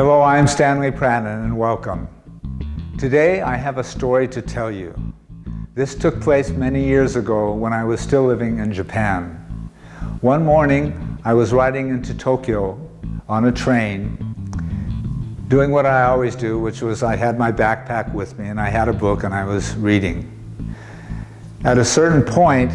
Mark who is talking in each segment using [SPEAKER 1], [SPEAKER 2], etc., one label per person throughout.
[SPEAKER 1] Hello, I'm Stanley Pranin and welcome. Today I have a story to tell you. This took place many years ago when I was still living in Japan. One morning I was riding into Tokyo on a train, doing what I always do, which was I had my backpack with me and I had a book and I was reading. At a certain point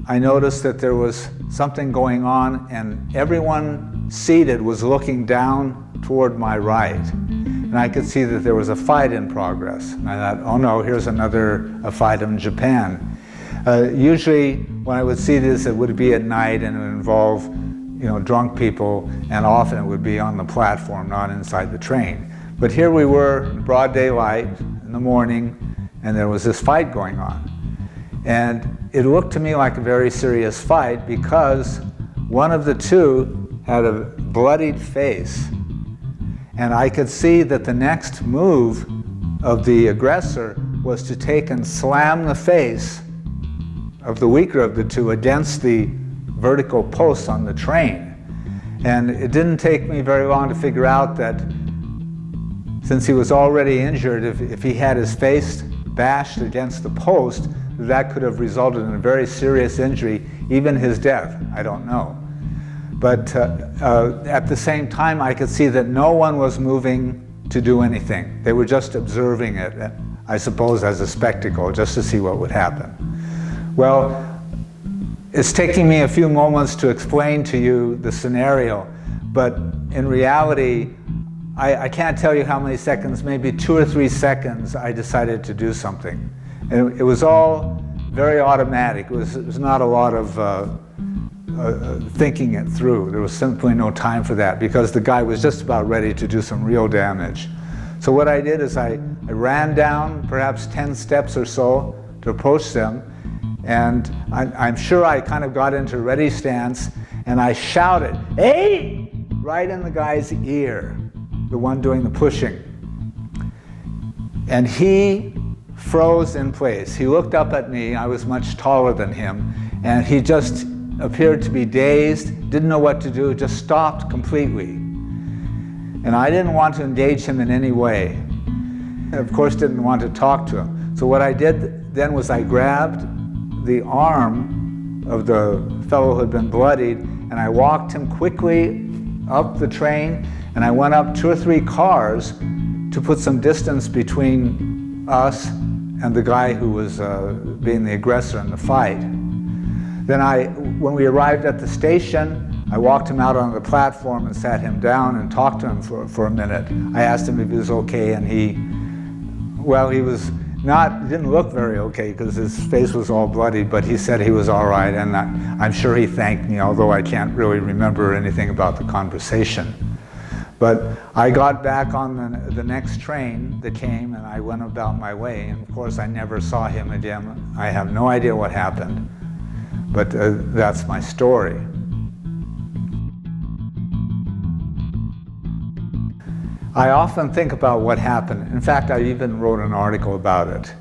[SPEAKER 1] I noticed that there was something going on and everyone seated was looking down toward my right. And I could see that there was a fight in progress. And I thought, oh no, here's a fight in Japan. Usually when I would see this, it would be at night and it would involve, drunk people, and often it would be on the platform, not inside the train. But here we were in broad daylight in the morning, and there was this fight going on. And it looked to me like a very serious fight because one of the two had a bloodied face. And I could see that the next move of the aggressor was to take and slam the face of the weaker of the two against the vertical posts on the train. And it didn't take me very long to figure out that since he was already injured, if he had his face bashed against the post, that could have resulted in a very serious injury, even his death, I don't know. But at the same time, I could see that no one was moving to do anything. They were just observing it, I suppose, as a spectacle, just to see what would happen. Well, it's taking me a few moments to explain to you the scenario, but in reality, I can't tell you how many seconds, maybe 2 or 3 seconds, I decided to do something. And it was all very automatic. It was not a lot of thinking it through. There was simply no time for that because the guy was just about ready to do some real damage. So what I did is I ran down perhaps 10 steps or so to approach them, and I'm sure I kind of got into a ready stance and I shouted, "Hey!" right in the guy's ear, the one doing the pushing. And he froze in place. He looked up at me. I was much taller than him, and he just appeared to be dazed, didn't know what to do, just stopped completely. And I didn't want to engage him in any way. Of course, didn't want to talk to him. So what I did then was I grabbed the arm of the fellow who had been bloodied, and I walked him quickly up the train, and I went up 2 or 3 cars to put some distance between us and the guy who was being the aggressor in the fight. Then when we arrived at the station, I walked him out on the platform and sat him down and talked to him for a minute. I asked him if he was okay, and he didn't look very okay because his face was all bloody, but he said he was all right, and I'm sure he thanked me, although I can't really remember anything about the conversation. But I got back on the next train that came, and I went about my way, and of course I never saw him again. I have no idea what happened. But that's my story. I often think about what happened. In fact, I even wrote an article about it.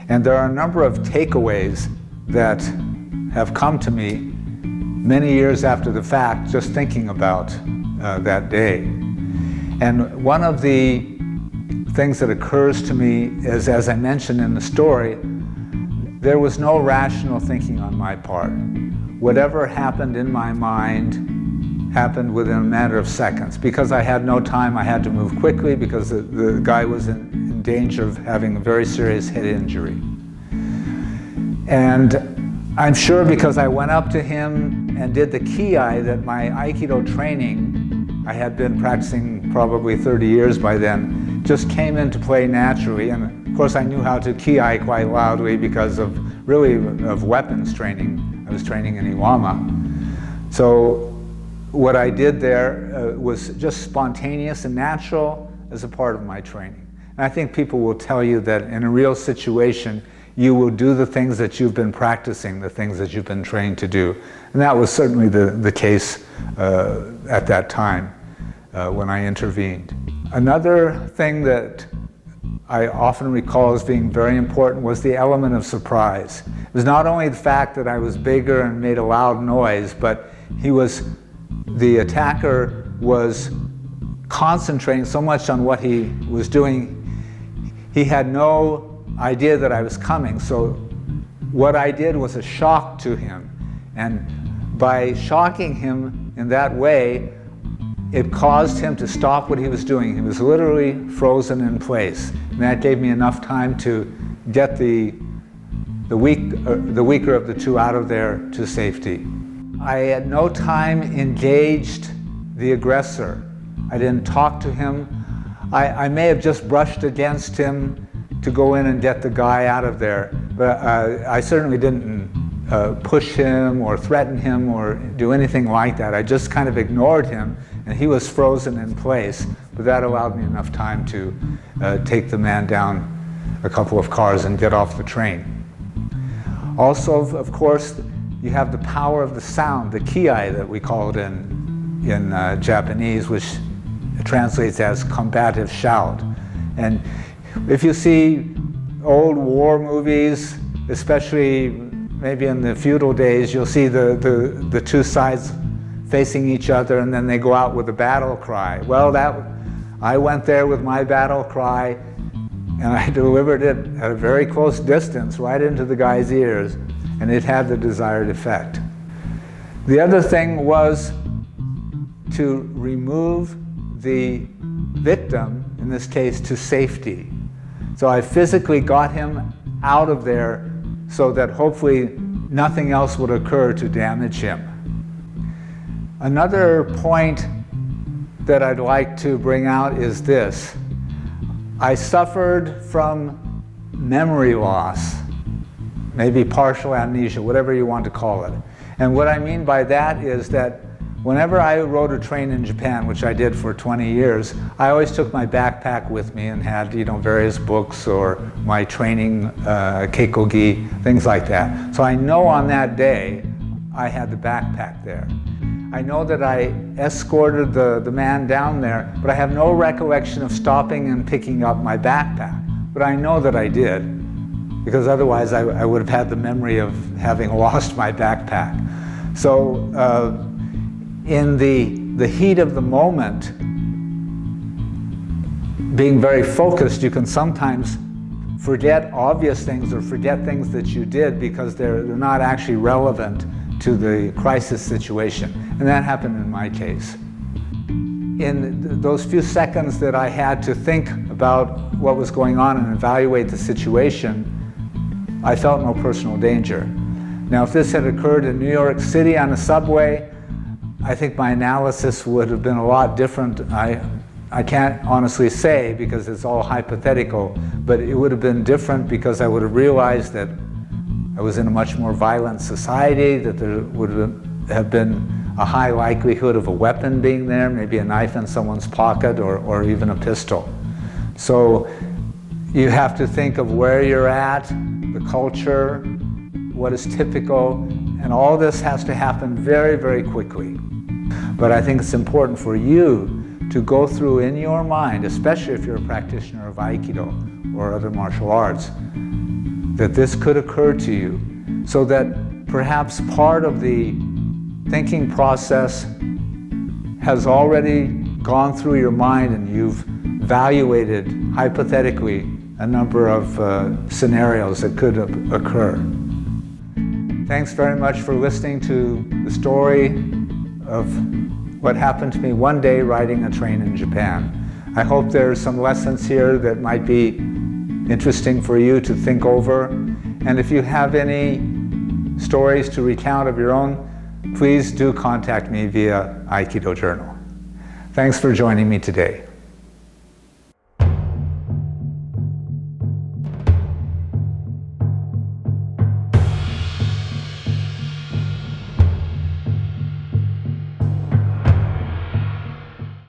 [SPEAKER 1] And there are a number of takeaways that have come to me many years after the fact, just thinking about that day. And one of the things that occurs to me is, as I mentioned in the story, there was no rational thinking on my part. Whatever happened in my mind happened within a matter of seconds. Because I had no time, I had to move quickly because the guy was in danger of having a very serious head injury. And I'm sure because I went up to him and did the ki that my Aikido training, I had been practicing probably 30 years by then, just came into play naturally. And of course, I knew how to ki quite loudly because of weapons training. I was training in Iwama. So what I did there was just spontaneous and natural as a part of my training. And I think people will tell you that in a real situation, you will do the things that you've been practicing, the things that you've been trained to do. And that was certainly the case at that time when I intervened. Another thing that I often recall as being very important was the element of surprise. It was not only the fact that I was bigger and made a loud noise, but the attacker was concentrating so much on what he was doing, he had no idea that I was coming. So what I did was a shock to him. And by shocking him in that way, it caused him to stop what he was doing. He was literally frozen in place. And that gave me enough time to get the weaker of the two out of there to safety. I at no time engaged the aggressor. I didn't talk to him. I may have just brushed against him to go in and get the guy out of there, but I certainly didn't push him or threaten him or do anything like that. I just kind of ignored him, and he was frozen in place, but that allowed me enough time to take the man down a couple of cars and get off the train. Also, of course, you have the power of the sound, the ki that we call it in Japanese, which translates as combative shout. And if you see old war movies, especially maybe in the feudal days, you'll see the two sides facing each other, and then they go out with a battle cry. Well, I went there with my battle cry, and I delivered it at a very close distance, right into the guy's ears, and it had the desired effect. The other thing was to remove the victim, in this case, to safety. So I physically got him out of there so that hopefully nothing else would occur to damage him. Another point that I'd like to bring out is this. I suffered from memory loss, maybe partial amnesia, whatever you want to call it. And what I mean by that is that whenever I rode a train in Japan, which I did for 20 years, I always took my backpack with me and had, various books or my training keikogi, things like that. So I know on that day I had the backpack there. I know that I escorted the man down there, but I have no recollection of stopping and picking up my backpack. But I know that I did, because otherwise I would have had the memory of having lost my backpack. So in the heat of the moment, being very focused, you can sometimes forget obvious things or forget things that you did because they're not actually relevant to the crisis situation. And that happened in my case. In those few seconds that I had to think about what was going on and evaluate the situation, I felt no personal danger. Now, if this had occurred in New York City on a subway, I think my analysis would have been a lot different. I can't honestly say because it's all hypothetical, but it would have been different because I would have realized that I was in a much more violent society, that there would have been a high likelihood of a weapon being there, maybe a knife in someone's pocket or even a pistol. So you have to think of where you're at, the culture, what is typical, and all this has to happen very, very quickly. But I think it's important for you to go through in your mind, especially if you're a practitioner of Aikido or other martial arts, that this could occur to you, so that perhaps part of the thinking process has already gone through your mind and you've evaluated hypothetically a number of scenarios that could occur. Thanks very much for listening to the story of what happened to me one day riding a train in Japan. I hope there's some lessons here that might be interesting for you to think over. And if you have any stories to recount of your own, please do contact me via Aikido Journal. Thanks for joining me today.